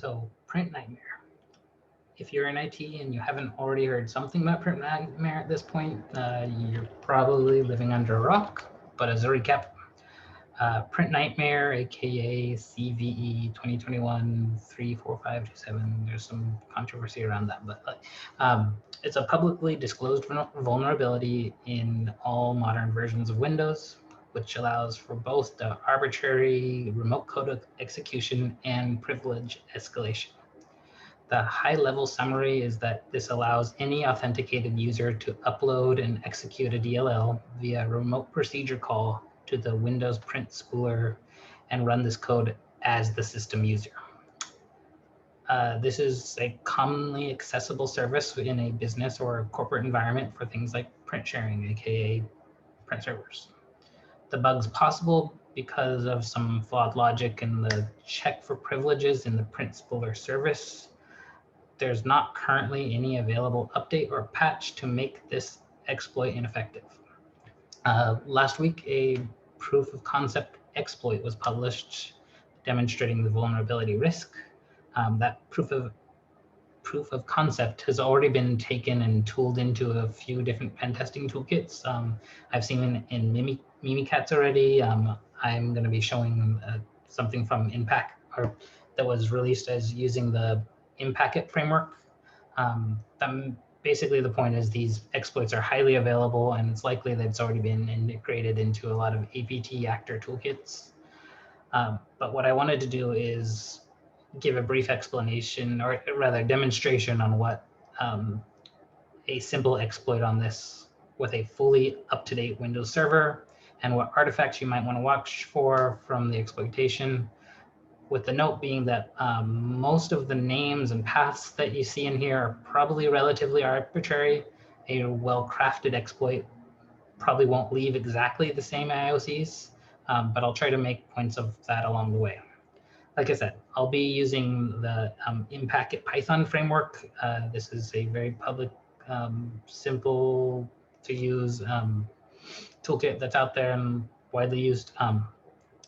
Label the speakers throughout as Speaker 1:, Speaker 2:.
Speaker 1: So PrintNightmare. If you're in IT and you haven't already heard something about PrintNightmare at this point, you're probably living under a rock. But as a recap, PrintNightmare, aka CVE 2021-34527. There's some controversy around that, but it's a publicly disclosed vulnerability in all modern versions of Windows, which allows for both the arbitrary remote code execution and privilege escalation. The high-level summary is that this allows any authenticated user to upload and execute a DLL via remote procedure call to the Windows print spooler and run this code as the system user. This is a commonly accessible service in a business or corporate environment for things like print sharing, aka print servers. The bug's possible because of some flawed logic in the check for privileges in the print spooler service. There's not currently any available update or patch to make this exploit ineffective. Last week, a proof of concept exploit was published demonstrating the vulnerability risk. That proof of concept has already been taken and tooled into a few different pen testing toolkits. I've seen in Mimikatz already. I'm going to be showing something from Impacket that was released as using the Impacket framework. Basically, the point is these exploits are highly available, and it's likely that it's already been integrated into a lot of APT actor toolkits. But what I wanted to do is give a brief explanation, or rather demonstration, on what a simple exploit on this with a fully up-to-date Windows server and what artifacts you might want to watch for from the exploitation, with the note being that most of the names and paths that you see in here are probably relatively arbitrary. A well-crafted exploit probably won't leave exactly the same IOCs, but I'll try to make points of that along the way. Like I said, I'll be using the Impacket Python framework. This is a very public, simple to use toolkit that's out there and widely used.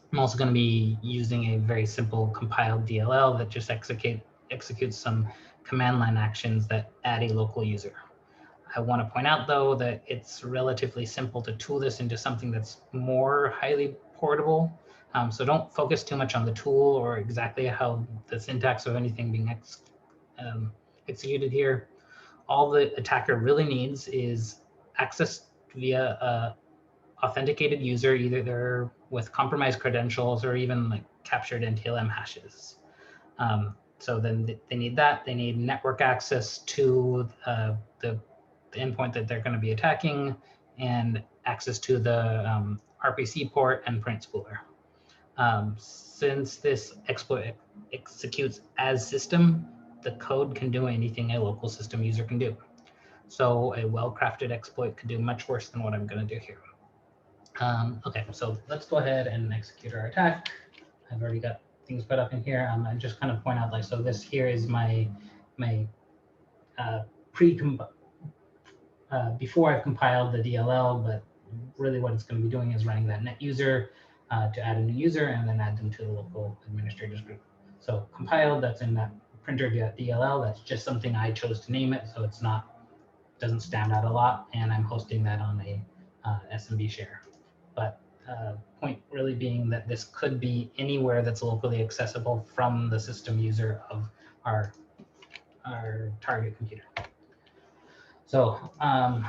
Speaker 1: I'm also going to be using a very simple compiled DLL that just executes some command line actions that add a local user. I want to point out, though, that it's relatively simple to tool this into something that's more highly portable. So don't focus too much on the tool or exactly how the syntax of anything being executed here. All the attacker really needs is access via authenticated user, either they're with compromised credentials or even like captured NTLM hashes. So then they need that. They need network access to the endpoint that they're going to be attacking and access to the RPC port and print spooler. Since this exploit executes as system, the code can do anything a local system user can do. So a well-crafted exploit could do much worse than what I'm going to do here. Okay, so let's go ahead and execute our attack. I've already got things put up in here. I just kind of point out, like, so this here is my before I've compiled the DLL, but really what it's going to be doing is running that net user to add a new user and then add them to the local administrators group. So compiled, that's in that printer.dll. That's just something I chose to name it, so it's not, doesn't stand out a lot, and I'm hosting that on a SMB share. But point really being that this could be anywhere that's locally accessible from the system user of our target computer. So I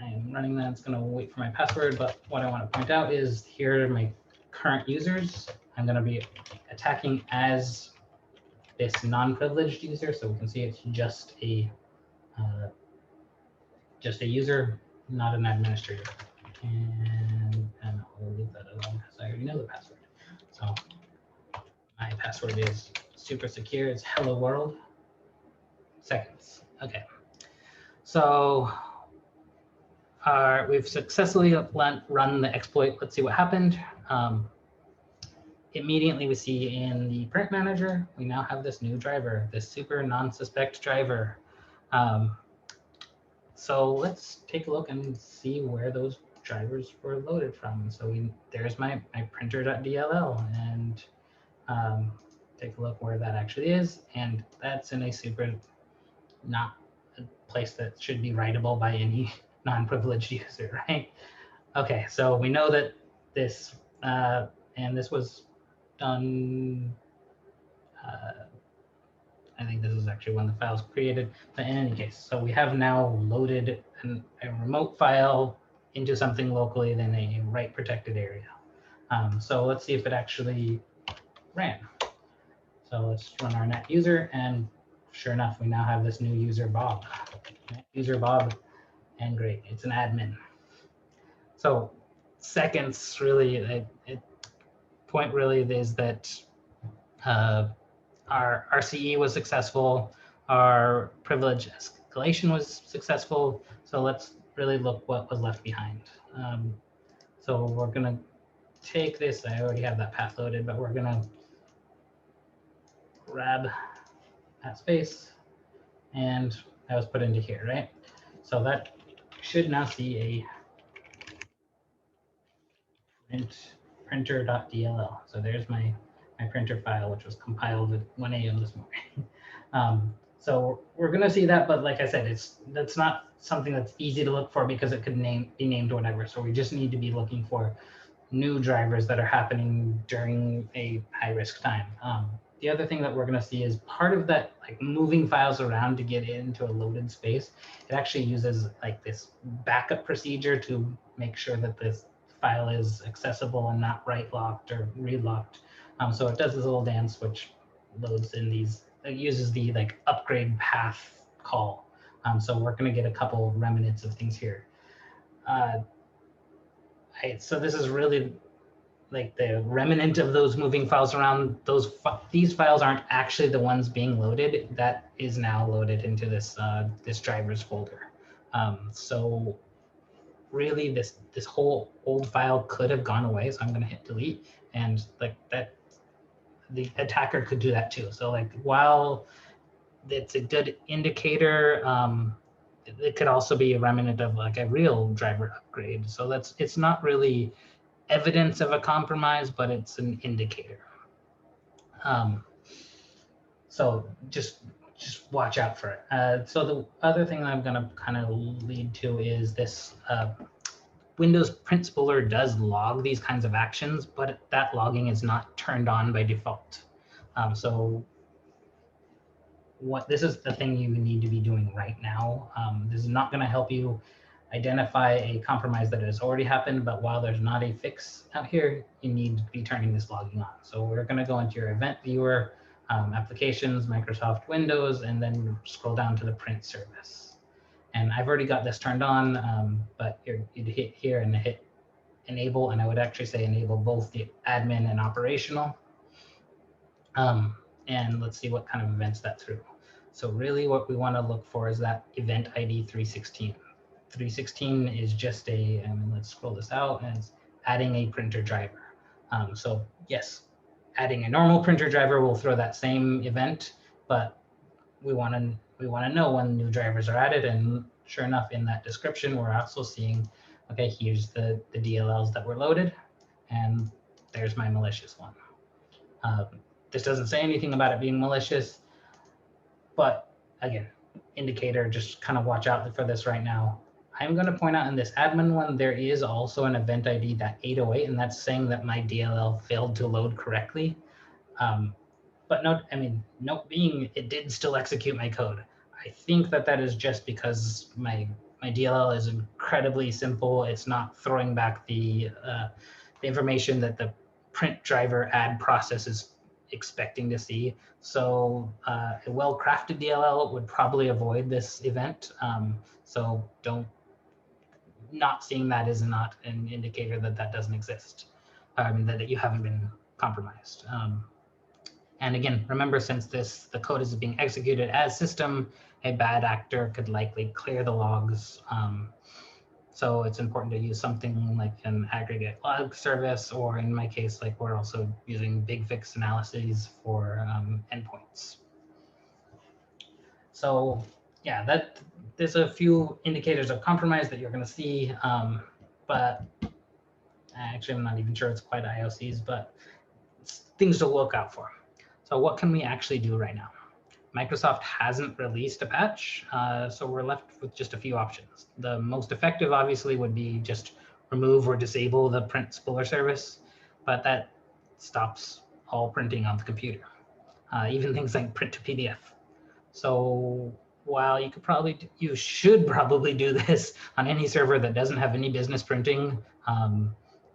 Speaker 1: am running that. It's going to wait for my password. But what I want to point out is here are my current users. I'm going to be attacking as this non-privileged user. So we can see it's just a user, not an administrator. And I'll leave that alone because I already know the password. So my password is super secure. It's hello world. Seconds. Okay. So we've successfully run the exploit. Let's see what happened. Immediately we see in the print manager, we now have this new driver, this super non-suspect driver. So let's take a look and see where those drivers were loaded from. So there's my printer.dll, and take a look where that actually is, and that's in a super not a place that should be writable by any non-privileged user, right? Okay, so we know that this, and this was done, I think this is actually when the file was created, but in any case, so we have now loaded a remote file into something locally in a write protected area. So let's see if it actually ran. So let's run our net user, and sure enough, we now have this new user Bob. Net user Bob, and great, it's an admin. So seconds really, point really is that our RCE was successful, our privilege escalation was successful. So let's really look what was left behind. So we're gonna take this, I already have that path loaded, but we're gonna grab that space, and that was put into here, right? So that should now see a printer.dll. So there's my printer file, which was compiled at 1 a.m. this morning. So we're going to see that, but like I said, that's not something that's easy to look for because it could be named whatever. So we just need to be looking for new drivers that are happening during a high-risk time. The other thing that we're going to see is part of that, like moving files around to get into a loaded space. It actually uses like this backup procedure to make sure that this file is accessible and not write locked or read locked. So it does this little dance which loads in these. It uses the like upgrade path call. So we're going to get a couple remnants of things here. So this is really like the remnant of those moving files around. These files aren't actually the ones being loaded. That is now loaded into this this drivers folder. So really, this whole old file could have gone away. So I'm going to hit delete, and like that, the attacker could do that too. So like while it's a good indicator, it could also be a remnant of like a real driver upgrade. So it's not really evidence of a compromise, but it's an indicator. So just watch out for it. So the other thing I'm going to kind of lead to is this Windows print spooler does log these kinds of actions, but that logging is not turned on by default. So this is the thing you need to be doing right now. This is not going to help you identify a compromise that has already happened, but while there's not a fix out here, you need to be turning this logging on. So we're going to go into your event viewer, applications, Microsoft Windows, and then scroll down to the print service. And I've already got this turned on, but you'd hit here and hit enable, and I would actually say enable both the admin and operational. And let's see what kind of events that threw. So really what we want to look for is that event ID 316. 316 is just let's scroll this out, and it's adding a printer driver. So yes, adding a normal printer driver will throw that same event, but we want to know when new drivers are added. And sure enough, in that description, we're also seeing, okay, here's the DLLs that were loaded, and there's my malicious one. This doesn't say anything about it being malicious, but again, indicator, just kind of watch out for this right now. I'm going to point out in this admin one, there is also an event ID that 808, and that's saying that my DLL failed to load correctly. But note being, it did still execute my code. I think that is just because my DLL is incredibly simple. It's not throwing back the information that the print driver add process is expecting to see. So a well-crafted DLL would probably avoid this event. So not seeing that is not an indicator that doesn't exist, that you haven't been compromised. And again, remember, since the code is being executed as system, a bad actor could likely clear the logs. So it's important to use something like an aggregate log service, or in my case, like we're also using big fix analyses for endpoints. So yeah, there's a few indicators of compromise that you're going to see, but actually I'm not even sure it's quite IOCs, but it's things to look out for. So what can we actually do right now? Microsoft hasn't released a patch, so we're left with just a few options. The most effective, obviously, would be just remove or disable the print spooler service, but that stops all printing on the computer, even things like print to PDF. So while you should probably do this on any server that doesn't have any business printing,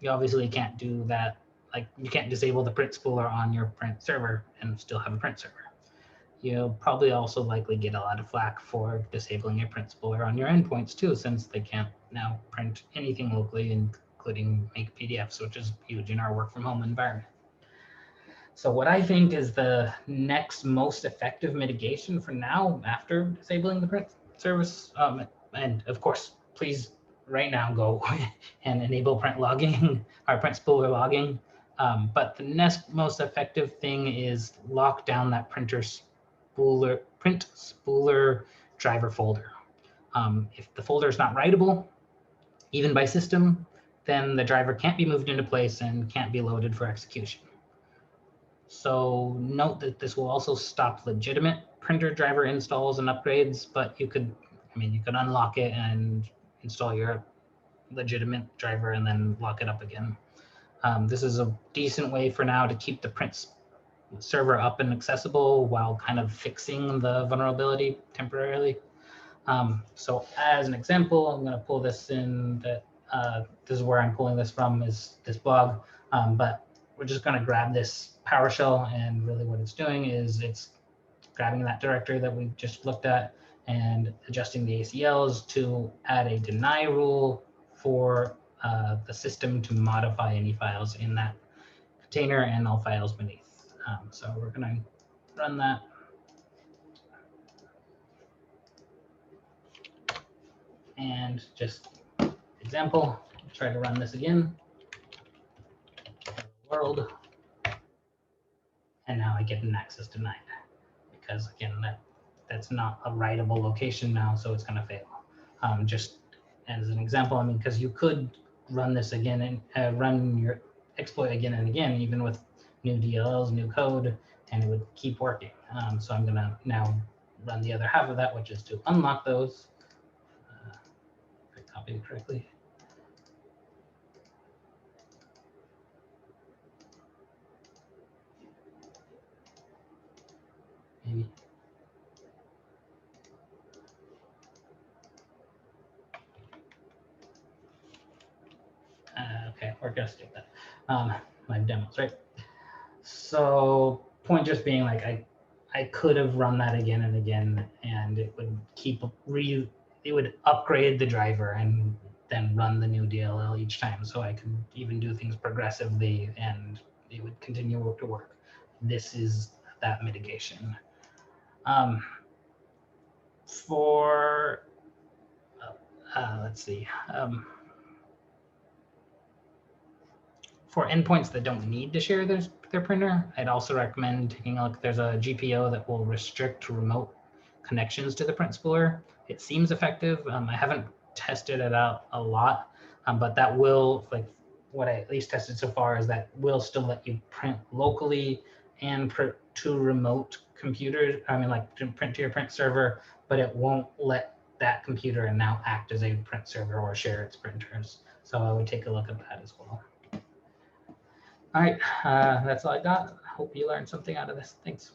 Speaker 1: you obviously can't do that. Like, you can't disable the print spooler on your print server and still have a print server. You'll probably also likely get a lot of flack for disabling a print spooler on your endpoints too, since they can't now print anything locally, including make PDFs, which is huge in our work from home environment. So what I think is the next most effective mitigation for now, after disabling the print service, and of course, please right now go and enable print logging or print spooler logging. But the next most effective thing is lock down that print spooler driver folder. If the folder is not writable, even by system, then the driver can't be moved into place and can't be loaded for execution. So note that this will also stop legitimate printer driver installs and upgrades, but you could unlock it and install your legitimate driver and then lock it up again. This is a decent way for now to keep the print server up and accessible while kind of fixing the vulnerability temporarily. So as an example, I'm going to pull this in. This is where I'm pulling this from, is this blog, but we're just going to grab this PowerShell, and really what it's doing is it's grabbing that directory that we just looked at and adjusting the ACLs to add a deny rule for the system to modify any files in that container and all files beneath. So we're going to run that. And just example, try to run this again. World. And now I get an access denied, because again, that's not a writable location now, so it's going to fail. Just as an example, because you could run this again and run your exploit again and again, even with new DLLs, new code, and it would keep working. So I'm going to now run the other half of that, which is to unlock those. If I copied it correctly. Maybe. Okay, we're gonna skip that. My demos, right? So point just being, like, I could have run that again and again, and it would it would upgrade the driver and then run the new DLL each time. So I could even do things progressively, and it would continue to work. This is that mitigation. For let's see. For endpoints that don't need to share their printer, I'd also recommend taking a look. There's a GPO that will restrict remote connections to the print spooler. It seems effective. I haven't tested it out a lot, but that will, like, what I at least tested so far is that will still let you print locally and print to remote computers. Like to print to your print server, but it won't let that computer now act as a print server or share its printers. So I would take a look at that as well. All right, that's all I got. Hope you learned something out of this. Thanks.